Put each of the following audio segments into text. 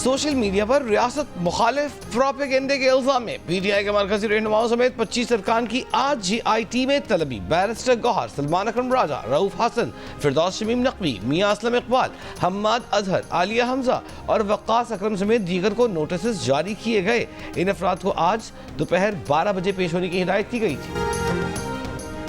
Social media पर रियासत मुखालिफ प्रोपेगेंडे के इल्जाम में PTI के मरकजी रहनुमाओं समेत 25 अरकान की आज GIT में तलबी बैरिस्टर गौहर, सलमान अकरम राजा, रऊफ हसन, फिरदौस शमीम नकवी, मियां असलम इकबाल, हम्माद अजहर, आलिया हमजा और वक्कास अकरम समेत दीगर को नोटिस जारी किए गए। इन अफराद को आज दोपहर 12 बजे पेश होने की हिदायत की गई थी।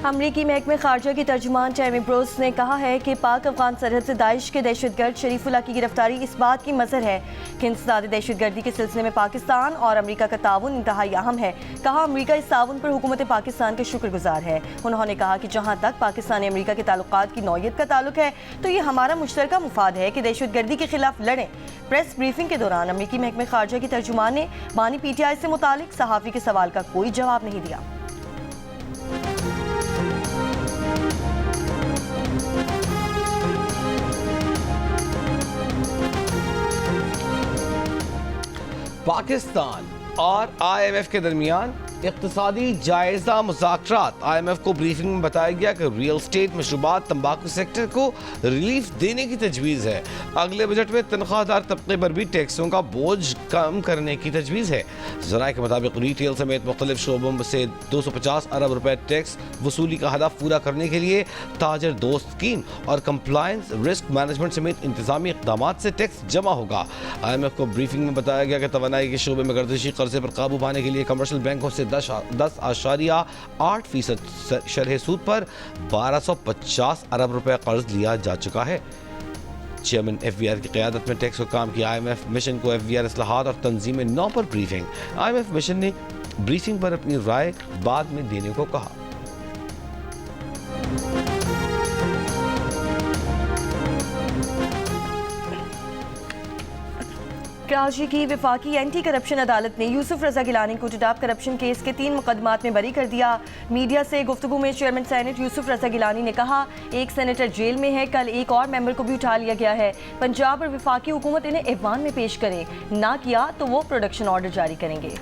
अमरीकी महकमे खारजा की तर्जुमान टैमी ब्रोस ने कहा है कि पाक अफगान सरहद से दाइश के दहशतगर्द शरीफुल्लाह की गिरफ्तारी इस बात की मजहर है कि इंसदादी दहशतगर्दी के सिलसिले में पाकिस्तान और अमरीका का ताउन इंतहाई अहम है। कहा, अमरीका इस ताउन पर हुकूमत पाकिस्तान का शुक्रगुजार है। उन्होंने कहा कि जहाँ तक पाकिस्तान अमरीका के ताल्लुकात की नौयत का ताल्लुक है तो ये हमारा मुश्तरका मुफाद है कि दहशतगर्दी के खिलाफ लड़ें। प्रेस ब्रीफिंग के दौरान अमरीकी महकमे खारजा की तर्जुमान ने बानी PTI से मुतालिक सहाफ़ी के सवाल का कोई जवाब नहीं दिया। पाकिस्तान और IMF के दरमियान इक़्तिसादी जायजा मुज़ाकरात। IMF को ब्रीफिंग में बताया गया कि रियल स्टेट, मशरूबात, तंबाकू सेक्टर को रिलीफ देने की तजवीज़ है। अगले बजट में तनख्वाहदार तबके पर भी टैक्सों का बोझ कम करने की तजवीज़ है। ज़राए के मुताबिक रिटेल समेत मुख्तलिफ शोबों से 250 अरब रुपए टैक्स वसूली का हदफ पूरा करने के लिए ताजर दोस्त स्कीम और कंप्लायंस, रिस्क मैनेजमेंट समेत इंतजामी इक़दामात से टैक्स जमा होगा। IMF को ब्रीफिंग में बताया गया कि तवानाई के शोबे में गर्दिशी कर्जे पर काबू पाने के लिए कमर्शियल बैंकों से 10.8% शरह सूद पर 1250 अरब रुपए कर्ज लिया जा चुका है। चेयरमैन FVR की क़यादत में टैक्स हुकाम की IMF मिशन को FVR इस्लाहात और तंजीम 9 पर ब्रीफिंग। IMF मिशन ने ब्रीफिंग पर अपनी राय बाद में देने को कहा। कराची की वफाकी एंटी करप्शन अदालत ने यूसुफ रजा गिलानी को टिडाप करप्शन केस के 3 मुकदमात में बरी कर दिया। मीडिया से गुफ्तगू में चेयरमैन सेनेट यूसुफ रजा गिलानी ने कहा, एक सेनेटर जेल में है, कल एक और मेंबर को भी उठा लिया गया है। पंजाब और वफाकी हुकूमत इन्हें ऐवान में पेश करे, ना किया तो वो प्रोडक्शन ऑर्डर जारी करेंगे।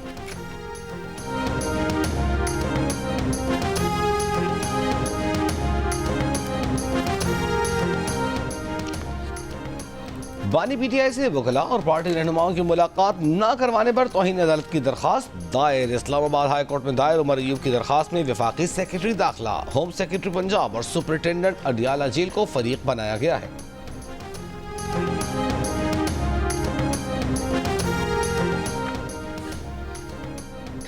बानी PTI से वकला और पार्टी रहनुमाओं की मुलाकात न करवाने पर तौहीन अदालत की दरखास्त दायर। इस्लामाबाद हाई कोर्ट में दायर उमर अयूब की दरखास्त में वफाकी सेक्रेटरी दाखिला, होम सेक्रेटरी पंजाब और सुपरिटेंडेंट अडियाला जेल को फरीक बनाया गया है।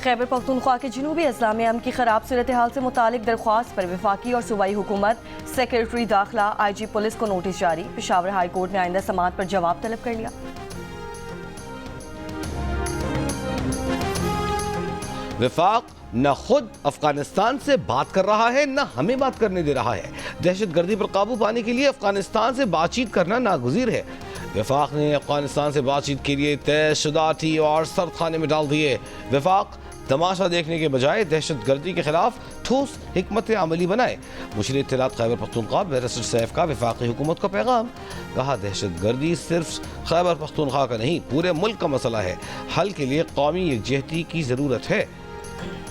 खैबर पख्तूनख्वा के जनूबी अजला में अमन की खराब सूरत हाल से मुतालिक दरख्वास्त पर वफाकी और सूबाई हुकूमत, सेक्रेटरी दाखिला, IG पुलिस को नोटिस जारी। पेशावर हाई कोर्ट ने आइंदा समाअत पर जवाब तलब कर लिया। वफाक न खुद अफगानिस्तान से बात कर रहा है, न हमें बात करने दे रहा है। दहशतगर्दी पर काबू पाने के लिए अफगानिस्तान से बातचीत करना नागुज़ीर है। वफाक ने अफगानिस्तान से बातचीत के लिए तयशुदा और सर्द खाने में डाल दिए। वफाक तमाशा देखने के बजाय दहशतगर्दी के खिलाफ ठोस हिकमत अमली बनाए। मुशीर इत्तलात खैबर पख्तूनख्वा बैरिस्टर सैफ का वफाकी हुकूमत का पैगाम। कहा, दहशतगर्दी सिर्फ खैबर पख्तूनख्वा का नहीं, पूरे मुल्क का मसला है। हल के लिए कौमी यकजहती की ज़रूरत है।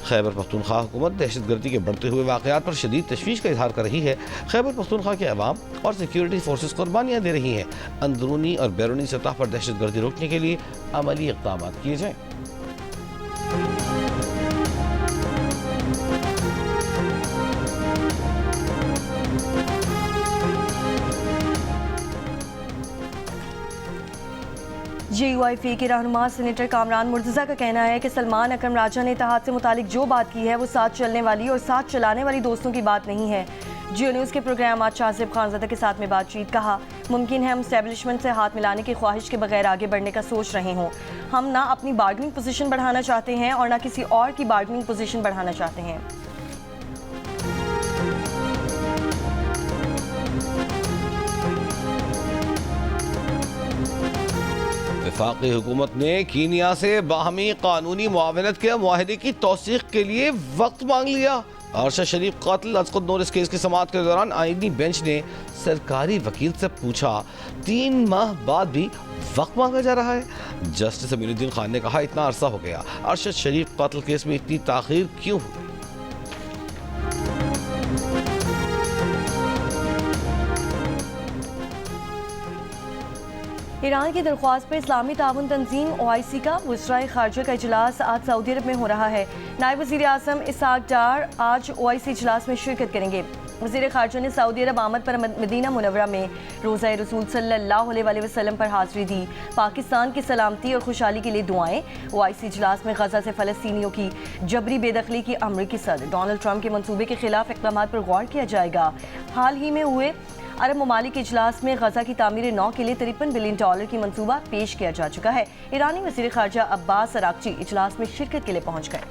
खैबर पख्तूनख्वा हुकूमत दहशतगर्दी के बढ़ते हुए वाक़यात पर शदीद तशवीश का इजहार कर रही है। खैबर पख्तूनख्वा के अवाम और सिक्योरिटी फोर्सेस कुर्बानियाँ दे रही हैं। अंदरूनी और बैरूनी सतह पर दहशतगर्दी रोकने के लिए अमली इक़दाम किए जाएँ। JUIF के रहनुमा सेनेटर कामरान मुर्तज़ा का कहना है कि सलमान अकरम राजा ने इत्तेहाद से मुतालिक जो बात की है वो साथ चलने वाली और साथ चलाने वाली दोस्तों की बात नहीं है। जियो न्यूज़ के प्रोग्राम आज शाहज़ेब खानज़ादा के साथ में बातचीत। कहा, मुमकिन है हम एस्टेब्लिशमेंट से हाथ मिलाने की ख्वाहिश के बगैर आगे बढ़ने का सोच रहे हों। हम ना अपनी बार्गेनिंग पोजीशन बढ़ाना चाहते हैं और ना किसी और की बार्गेनिंग पोजीशन बढ़ाना चाहते हैं। वफाकी हुकूमत ने कीनिया से बाहमी कानूनी मुआवनत के मुआहदे की तौसीक के लिए वक्त मांग लिया। अरशद शरीफ कातिल असक़द नूरिस केस की समाअत के दौरान आईनी बेंच ने सरकारी वकील से पूछा, 3 माह बाद भी वक्त मांगा जा रहा है। जस्टिस अमीनुद्दीन खान ने कहा, इतना अरसा हो गया, अरशद शरीफ कातिल केस में इतनी ताख़ीर क्यों हुई? ईरान की दरख्वास्त पर इस्लामी ताउन तंजीम OIC का वज़राए खारजा का इजलास आज सऊदी अरब में हो रहा है। नायब वज़ीर आज़म इसहाक डार आज OIC इजलास में शिरकत करेंगे। वज़ीर खारजा ने सऊदी अरब आमद पर मदीना मुनव्वरा में रोज़ा रसूल सल्लल्लाहु अलैहि वसल्लम पर हाज़िरी दी। पाकिस्तान की सलामती और खुशहाली के लिए दुआएं। OIC इजलास में गजा से फ़लस्तीनियों की जबरी बेदखली की अमरीकी सदर डोनाल्ड ट्रंप के मंसूबे के खिलाफ इक़दामात पर गौर किया जाएगा। हाल ही में हुए अरब ममालिक इजलास में गजा की तामीर नौ के लिए $53 बिलियन की मंसूबा पेश किया जा चुका है। ईरानी वज़ीर खारजा अब्बास अराक्ची इजलास में शिरकत के लिए पहुंच गए।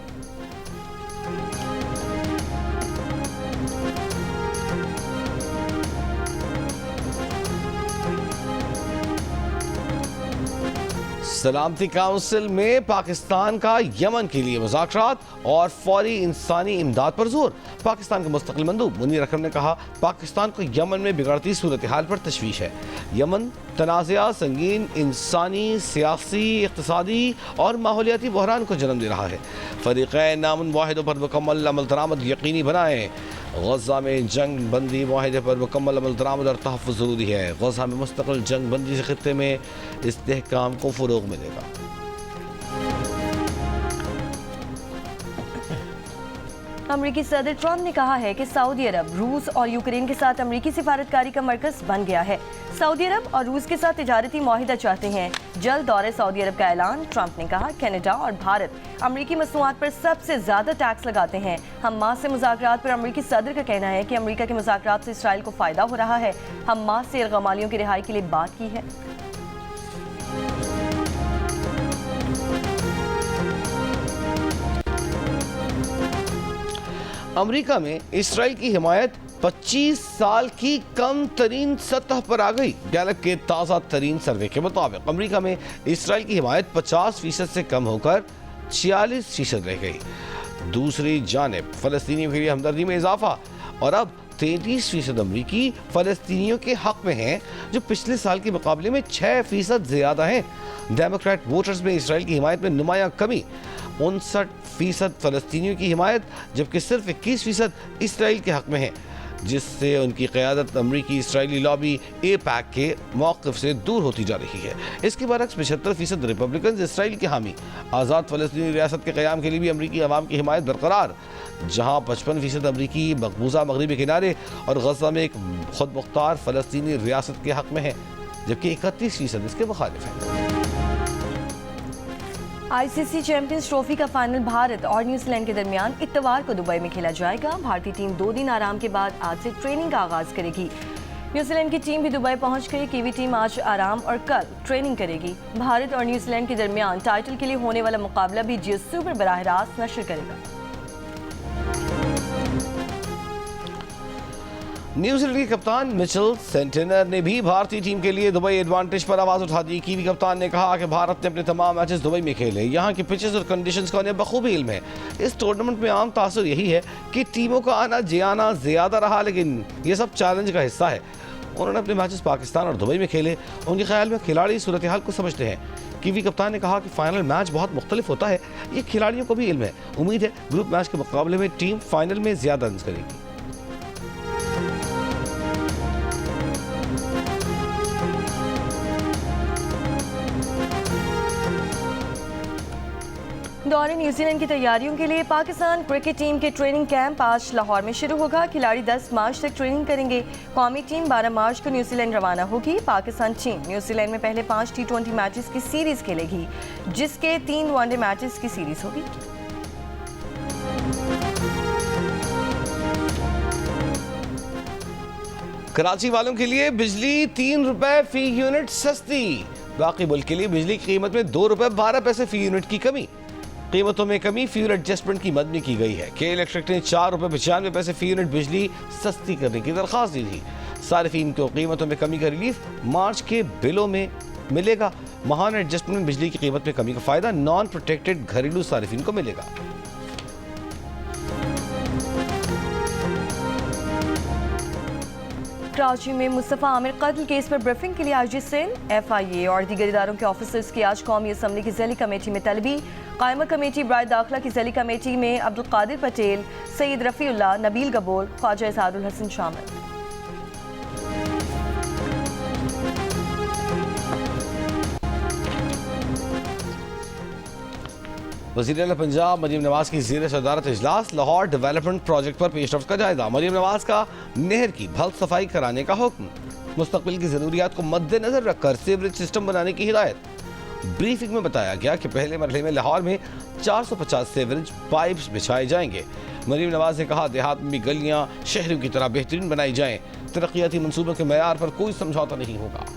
सलामती काउंसिल में पाकिस्तान का यमन के लिए मुज़ाकरात और फौरी इंसानी इमदाद पर जोर। पाकिस्तान के मुस्तकिल मंदूब मुनीर अकरम ने कहा, पाकिस्तान को यमन में बिगड़ती सूरत हाल पर तशवीश है। यमन तनाज़ा संगीन इंसानी, सियासी, इक़्तिसादी और माहौलियाती बहरान को जन्म दे रहा है। फ़रीक़ैन नामुन वाहिदों पर मुकम्मल अमल दरामद यकीनी बनाएं। गज़ा में जंग बंदी माहिदे पर मुकम्मल अमल दरामद और तहफ़्फ़ुज़ ज़रूरी है। गज़ा में मुस्तक़िल जंग बंदी से ख़ित्ते में इस्तेहकाम को फ़रोग़ मिलेगा। अमरीकी सदर ट्रंप ने कहा है कि सऊदी अरब रूस और यूक्रेन के साथ अमरीकी सिफारतकारी का मरकज़ बन गया है। सऊदी अरब और रूस के साथ तिजारती मुआहिदा चाहते हैं। जल्द दौरे सऊदी अरब का ऐलान। ट्रंप ने कहा, कनाडा और भारत अमरीकी मसनूआत पर सबसे ज़्यादा टैक्स लगाते हैं। हमास से मुज़ाकरात पर अमरीकी सदर का कहना है कि अमरीका के मुज़ाकरात से इसराइल को फ़ायदा हो रहा है। हमास से यरग़मालियों की रिहाई के लिए बात की है। अमरीका में इसराइल की हिमायत 25 साल की कम तरीन सतह पर आ गई। गैलप के ताज़ा तरीन सर्वे के मुताबिक अमरीका में इसराइल की हिमायत 50% से कम होकर 46% रह गई। दूसरी जानिब फ़लस्तीनियों के लिए हमदर्दी में इजाफा और अब 33% अमरीकी फ़लस्तीनियों के हक़ में हैं, जो पिछले साल के मुकाबले में 6% ज़्यादा हैं। डेमोक्रेट वोटर्स में इसराइल की हिमायत में नुमायां कमी, 59% फ़लस्तीनियों की हिमायत, जबकि सिर्फ 21% इसराइल के हक़ में है, जिससे उनकी क़यादत अमरीकी इसराइली लॉबी AIPAC के मौक़िफ़ से दूर होती जा रही है। इसके बरक्स 75% रिपब्लिकन इसराइल के हामी। आज़ाद फ़लस्तीनी रियासत के क़याम के लिए भी अमरीकी अवाम की हिमायत बरकरार, जहाँ 55% अमरीकी मकबूजा मगरबी किनारे और गज़ा में एक खुद मुख्तार फ़लस्तीनी रियासत के हक़ में है, जबकि 31% इसके मुखालिफ हैं। ICC चैंपियंस ट्रॉफी का फाइनल भारत और न्यूजीलैंड के दरमियान इत्तवार को दुबई में खेला जाएगा। भारतीय टीम 2 दिन आराम के बाद आज से ट्रेनिंग का आगाज करेगी। न्यूजीलैंड की टीम भी दुबई पहुंच गई। कीवी टीम आज आराम और कल ट्रेनिंग करेगी। भारत और न्यूजीलैंड के दरमियान टाइटल के लिए होने वाला मुकाबला भी जियो सुपर बराह रास्त नशर करेगा। न्यूजीलैंड के कप्तान मिचेल सेंटनर ने भी भारतीय टीम के लिए दुबई एडवांटेज पर आवाज़ उठा दी। कीवी कप्तान ने कहा कि भारत ने अपने तमाम मैचेस दुबई में खेले। यहाँ की पिचेस और कंडीशंस का उन्हें बखूबी इल्म है। इस टूर्नामेंट में आम तासुर यही है कि टीमों का आना जाना ज़्यादा रहा, लेकिन ये सब चैलेंज का हिस्सा है। उन्होंने अपने मैचेस पाकिस्तान और दुबई में खेले। उनके ख्याल में खिलाड़ी सूरत हाल को समझते हैं। कीवी कप्तान ने कहा कि फाइनल मैच बहुत मुख्तलिफ होता है, ये खिलाड़ियों को भी इल्म है। उम्मीद है ग्रुप मैच के मुकाबले में टीम फाइनल में ज़्यादा रन करेगी। दौरे न्यूजीलैंड की तैयारियों के लिए पाकिस्तान क्रिकेट टीम के ट्रेनिंग कैंप आज लाहौर में शुरू होगा। खिलाड़ी 10 मार्च तक ट्रेनिंग करेंगे। कौमी टीम 12 मार्च को न्यूजीलैंड रवाना होगी। पाकिस्तान टीम न्यूजीलैंड में पहले 5 T20 मैचेस की सीरीज खेलेगी, जिसके 3 वनडे मैचेस की सीरीज होगी। कराची वालों के लिए बिजली 3 रुपए फी यूनिट सस्ती। बाकी मुल्क के लिए बिजली की कीमत में 2 रुपए 12 पैसे फी यूनिट की कमी। कीमतों में कमी फ्यूल एडजस्टमेंट की मद में की गई है। के इलेक्ट्रिक ने 4 रुपए 95 पैसे फी यूनिट बिजली सस्ती करने की दरख्वास्त दी थी। सारिफीन को कीमतों में कमी का रिलीफ मार्च के बिलों में मिलेगा। महाना एडजस्टमेंट में बिजली की कीमत में कमी का फायदा नॉन प्रोटेक्टेड घरेलू सारिफीन को मिलेगा। कराची में मुस्तफ़ा आमिर कत्ल केस पर ब्रीफिंग के लिए आईजी सिंध, FIA और दीगर इदारों के ऑफिसर्स की आज कौमी असम्बली की ज़ैली कमेटी में तलबी। कायमा कमेटी बराए दाखिला की ज़ैली कमेटी में अब्दुल कादिर पटेल, सैयद रफ़ीउल्लाह, नबील गबोर, ख्वाजा इज़हारुल हसन शामिल। वज़ीर आला पंजाब मरीम नवाज की ज़ेर सदारत इजलास, लाहौर डेवलपमेंट प्रोजेक्ट पर पेशरफ्त का जायजा। मरीम नवाज का नहर की भल सफाई कराने का हुक्म, मुस्तकबिल की ज़रूरियात को मद्देनजर रखकर सीवरेज सिस्टम बनाने की हिदायत। ब्रीफिंग में बताया गया कि पहले मरहले में लाहौर में 450 सीवरेज पाइप्स बिछाए जाएंगे। मरीम नवाज ने कहा देहात में भी गलियां शहरों की तरह बेहतरीन बनाई जाएं, तरक्याती मंसूबों के मयार पर कोई समझौता नहीं होगा।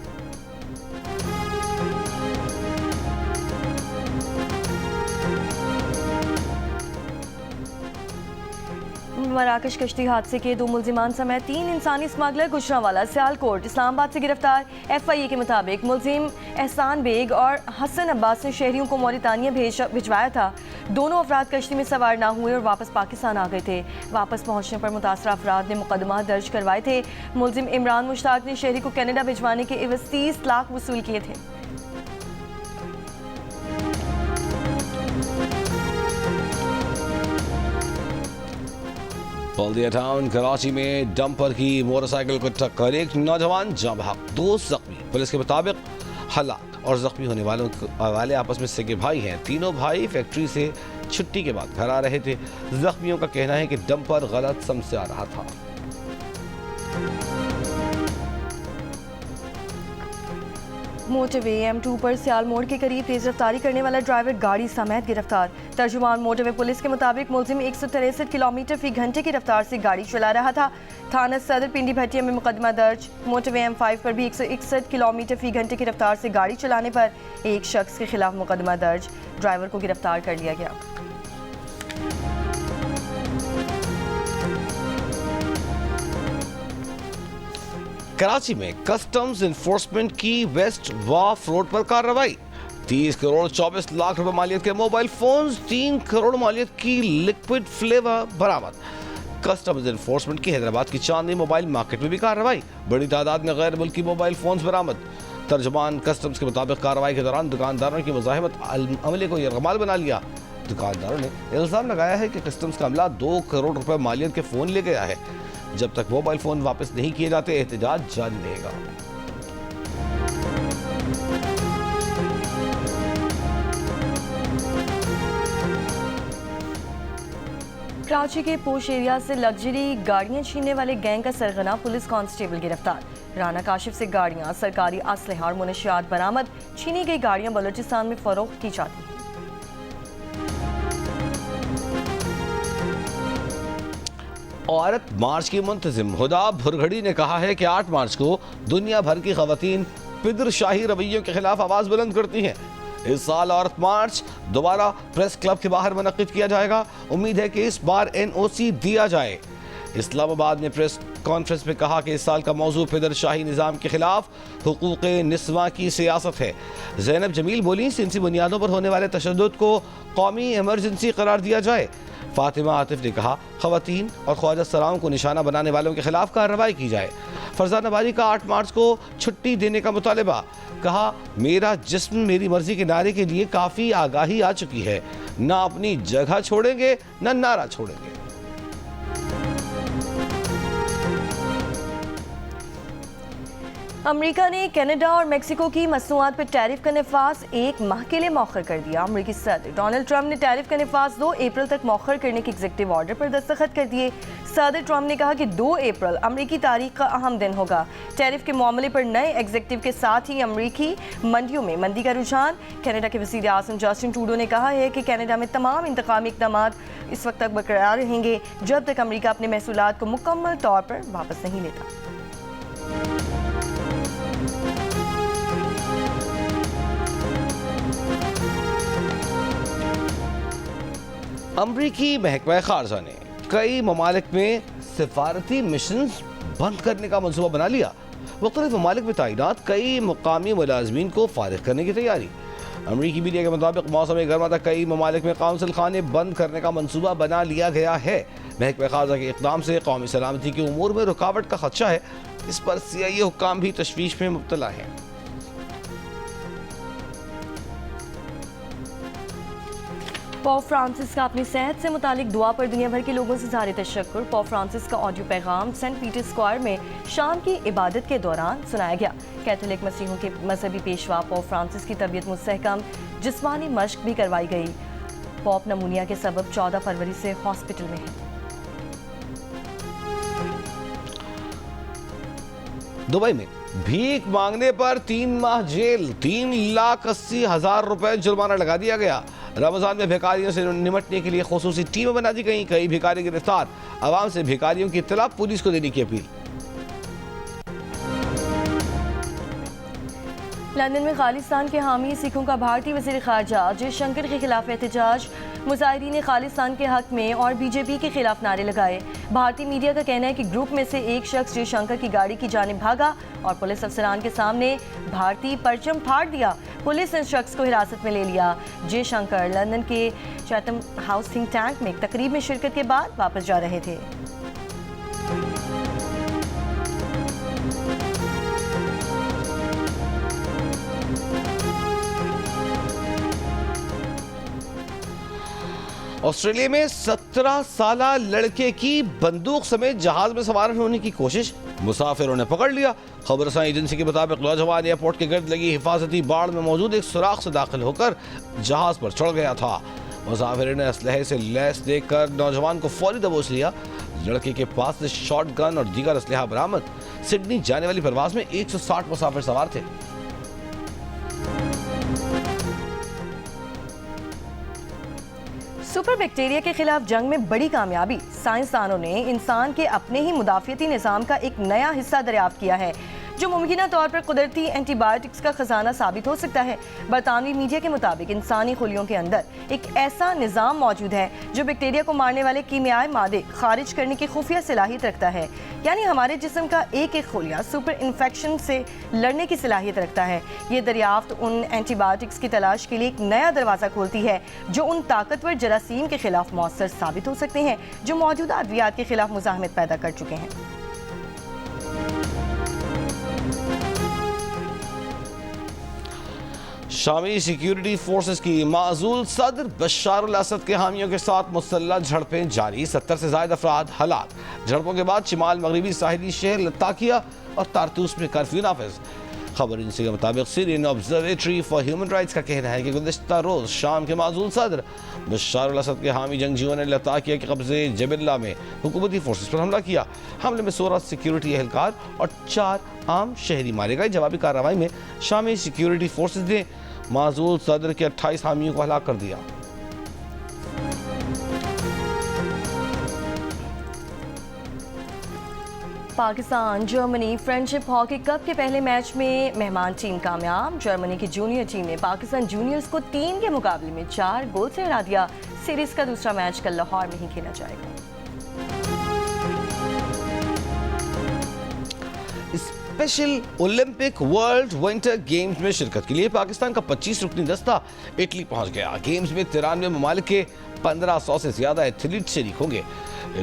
मराकश कश्ती हादसे के 2 मुल्जिमान समेत 3 इंसानी स्मगलर गुजरांवाला सियालकोट इस्लामाबाद से गिरफ्तार। FIA के मुताबिक मुल्जिम एहसान बेग और हसन अब्बास ने शहरियों को मौरितानिया भिजवाया था। दोनों अफराद कश्ती में सवार ना हुए और वापस पाकिस्तान आ गए थे। वापस पहुंचने पर मुतासरा अफराद ने मुकदमा दर्ज करवाए थे। मुल्जिम इमरान मुश्ताक ने शहरी को कनाडा भिजवाने के एवज 30 लाख वसूल किए थे। बल्दिया टाउन कराची में डंपर की मोटरसाइकिल को टक्कर, एक नौजवान जाँ बहक, 2 जख्मी। पुलिस के मुताबिक हलाक और जख्मी होने वाले आपस में सगे भाई हैं। तीनों भाई फैक्ट्री से छुट्टी के बाद घर आ रहे थे। जख्मियों का कहना है कि डंपर गलत समत से आ रहा था। मोटरवे M2 पर सियाल मोड़ के करीब तेज रफ्तारी करने वाला ड्राइवर गाड़ी समेत गिरफ्तार। तर्जुमान मोटरवे पुलिस के मुताबिक मुल्जिम 163 किलोमीटर फी घंटे की रफ्तार से गाड़ी चला रहा था। थाना सदर पिंडी भटिया में मुकदमा दर्ज। मोटरवे M5 पर भी 161 किलोमीटर फी घंटे की रफ्तार से गाड़ी चलाने पर एक शख्स के खिलाफ मुकदमा दर्ज। ड्राइवर को गिरफ्तार कर लिया गया। कराची में कस्टम्स इन्फोर्समेंट की वेस्ट वाफ रोड पर कार्रवाई। 30 करोड़ 24 लाख रुपए मालियत के मोबाइल फोन्स, 3 करोड़ मालियत की लिक्विड फ्लेवर बरामद। कस्टम्स इन्फोर्समेंट की हैदराबाद की चांदनी मोबाइल मार्केट में भी कार्रवाई। बड़ी तादाद में गैर मुल्की मोबाइल फोन्स बरामद। तर्जुमान कस्टम्स के मुताबिक कार्रवाई के दौरान दुकानदारों की मुजाहिमत अमले को यरगमाल बना लिया। दुकानदारों ने इल्जाम लगाया है कि कस्टम्स का अमला 2 करोड़ रुपए मालियत के फोन ले गया है। जब तक मोबाइल फोन वापस नहीं किए जाते एहतजाज जारी रहेगा। कराची के पोश एरिया से लग्जरी गाड़ियां छीनने वाले गैंग का सरगना पुलिस कांस्टेबल गिरफ्तार। राना काशिफ से गाड़ियां, सरकारी असलहा और मुनशियात बरामद। छीनी गई गाड़ियां बलूचिस्तान में फरोख्त की जाती हैं। औरत मार्च की मुंतजिम हुदा भुरघड़ी ने कहा है कि 8 मार्च को दुनिया भर की खवातीन पिदरशाही रवैयों के खिलाफ आवाज बुलंद करती हैं। इस साल औरत मार्च दोबारा प्रेस क्लब के बाहर मुनक्किद किया जाएगा। उम्मीद है कि इस बार NOC दिया जाए। इस्लामाबाद में प्रेस कॉन्फ्रेंस में कहा कि इस साल का मौजू पिदरशाही निज़ाम के खिलाफ हुकूक़ निस्वा की सियासत है। ज़ैनब जमील बोली सिंसी बुनियादों पर होने वाले तशद्दुद को कौमी इमरजेंसी करार दिया जाए। फातिमा आतिफ ने कहा खवातीन और ख्वाजा सराओं को निशाना बनाने वालों के खिलाफ कार्रवाई की जाए। फरजाना बारी का 8 मार्च को छुट्टी देने का मुतालबा। कहा मेरा जिस्म मेरी मर्जी के नारे के लिए काफ़ी आगाही आ चुकी है, ना अपनी जगह छोड़ेंगे ना नारा छोड़ेंगे। अमेरिका ने कनाडा और मेक्सिको की मसनूआत पर टैरिफ का नफाज 1 माह के लिए मौखर कर दिया। अमेरिकी सदर डोनाल्ड ट्रंप ने टैरिफ का नफाज 2 अप्रैल तक मौखर करने के एग्जीक्यूटिव ऑर्डर पर दस्तखत कर दिए। सदर ट्रंप ने कहा कि 2 अप्रैल अमेरिकी तारीख का अहम दिन होगा। टैरिफ के मामले पर नए एग्जीक्यूटिव के साथ ही अमेरिकी मंडियों में मंदी का रुझान। कनाडा के वज़ीर आज़म जस्टिन ट्रूडो ने कहा है कि कनाडा में तमाम इंतकामी इक़दाम इस वक्त तक बरकरार रहेंगे जब तक अमेरिका अपने महसूलात को मुकम्मल तौर पर वापस नहीं लेता। अमरीकी महकमा खारजा ने कई ममालिक में सिफारती मिशन बंद करने का मनसूबा बना लिया। मुख्तलिफ ममालिक में तैनात कई मुकामी मुलाजमीन को फारिग करने की तैयारी। अमरीकी मीडिया के मुताबिक मौसम गर्मा तक कई ममालिक में काउंसिल खाने बंद करने का मनसूबा बना लिया गया है। महकमा खारजा के इक़दाम से कौमी सलामती के उमूर में रुकावट का खदशा है। इस पर CIA हुक्काम भी तशवीश में मुब्तला हैं। पोप फ्रांसिस का अपनी सेहत से मुतालिक दुआ पर दुनिया भर के लोगों से ज़ाहिर तशक्कुर। पोप फ्रांसिस का ऑडियो पैगाम सेंट पीटर स्क्वायर में शाम की इबादत के दौरान सुनाया गया। कैथोलिक मसीहों के मजहबी पेशवा पोप फ्रांसिस की तबीयत मुस्तहकम, जिस्मानी मश्क भी करवाई गई। पॉप नमूनिया के सबब 14 फरवरी से हॉस्पिटल में है। दुबई में भीख मांगने पर 3 माह जेल, 3,80,000 रुपए जुर्माना लगा दिया गया। रमजान में भिखारियों से निपटने के लिए खुसूसी टीमें बना दी गई। कई भिखारी गिरफ्तार। आवाम से भिखारियों की इत्तला पुलिस को देने की अपील। लंदन में खालिस्तान के हामी सिखों का भारतीय वज़ीर ख़ारजा जयशंकर के खिलाफ एहतजाज। मुजाहिदीन ने खालिस्तान के हक में और बीजेपी के खिलाफ नारे लगाए। भारतीय मीडिया का कहना है कि ग्रुप में से एक शख्स जयशंकर की गाड़ी की जानिब भागा और पुलिस अफसरान के सामने भारतीय परचम फाड़ दिया। पुलिस ने इस शख्स को हिरासत में ले लिया। जयशंकर लंदन के चैथम हाउस थिंक टैंक में एक तकरीब में शिरकत के बाद वापस जा रहे थे। ऑस्ट्रेलिया में 17 साला लड़के की बंदूक समेत जहाज में सवार होने की कोशिश, मुसाफिरों ने पकड़ लिया। खबरसां एजेंसी के मुताबिक नौजवान एयरपोर्ट के गिर्द लगी हिफाजती बाड़ में मौजूद एक सुराख से दाखिल होकर जहाज पर चढ़ गया था। मुसाफिर ने असलहे से लैस देखकर नौजवान को फौरी दबोच लिया। लड़के के पास से शॉट गन और दीगर असलहा बरामद। सिडनी जाने वाली परवाज में 160 मुसाफिर सवार थे। सुपर बैक्टीरिया के खिलाफ जंग में बड़ी कामयाबी। साइंसदानों ने इंसान के अपने ही मुदाफियती निज़ाम का एक नया हिस्सा दरियाफ्त किया है जो मुमकिन तौर पर कुदरती एंटीबायोटिक्स का खजाना साबित हो सकता है। बरतानवी मीडिया के मुताबिक इंसानी खुलियों के अंदर एक ऐसा निज़ाम मौजूद है जो बैक्टीरिया को मारने वाले कीमियाई मादे खारिज करने की खुफिया सलाहियत रखता है। यानी हमारे जिस्म का एक एक खुलिया सुपर इन्फेक्शन से लड़ने की सलाहियत रखता है। ये दरियाफ्त उन एंटीबायोटिक्स की तलाश के लिए एक नया दरवाज़ा खोलती है जो उन ताकतवर जरासीम के खिलाफ मौसर साबित हो सकते हैं जो मौजूदा अद्वियात के खिलाफ मुज़ाहमत पैदा कर चुके हैं। शामी सिक्योरिटी फोर्सेस की माजूल सदर बशार अल असद के हामियों के साथ मुसल्लह झड़पें जारी। 70 से ज्यादा अफराद हलाक। झड़पों के बाद शिमाल मगरबी साहिली शहर लताकिया और तारतूस में कर्फ्यू नाफिज। खबर एजेंसी के मुताबिक Syrian observatory for human rights का कहना है कि गुज़िश्ता रोज शाम के माजूल सदर बशार अल असद के हामी जंगजुओं ने लताकिया के कब्जे जबिल्ला में हुकूमती फोर्सेस पर हमला किया। हमले में 16 सिक्योरिटी एहलकार और 4 आम शहरी मारे गए। जवाबी कार्रवाई में शामी सिक्योरिटी फोर्सेस ने माजूल सदर के 28 हामियों को हलाक कर दिया। Pakistan Germany friendship hockey cup के पहले मैच में मेहमान टीम कामयाब। जर्मनी की जूनियर टीम ने पाकिस्तान जूनियर्स को 3 के मुकाबले में 4 गोल से हरा दिया। सीरीज का दूसरा मैच कल लाहौर में ही खेला जाएगा। Special Olympic world winter games में शिरकत के लिए पाकिस्तान का 25 रुकनी दस्ता इटली पहुंच गया। गेम्स में 93 ममालिक के 1500 से ज्यादा एथलीट शरीक होंगे।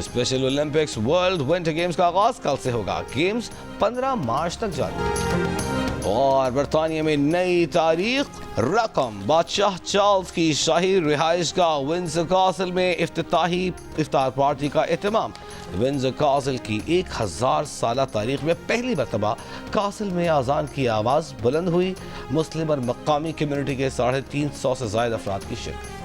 Special Olympics world winter games का आगाज कल से होगा। गेम्स 15 मार्च तक जारी। और बरतानिया में नई तारीख रकम बादशाह चार्ल्स की शाही रिहाइश का विंडसर कासल में इफ्तिताही इफ्तार पार्टी का एहतमाम। विंडसर कासल की 1000 साला तारीख में पहली मरतबा कासल में आज़ान की आवाज़ बुलंद हुई। मुस्लिम और मकामी कम्युनिटी के 350 से ज़ायद अफराद की शिरकत।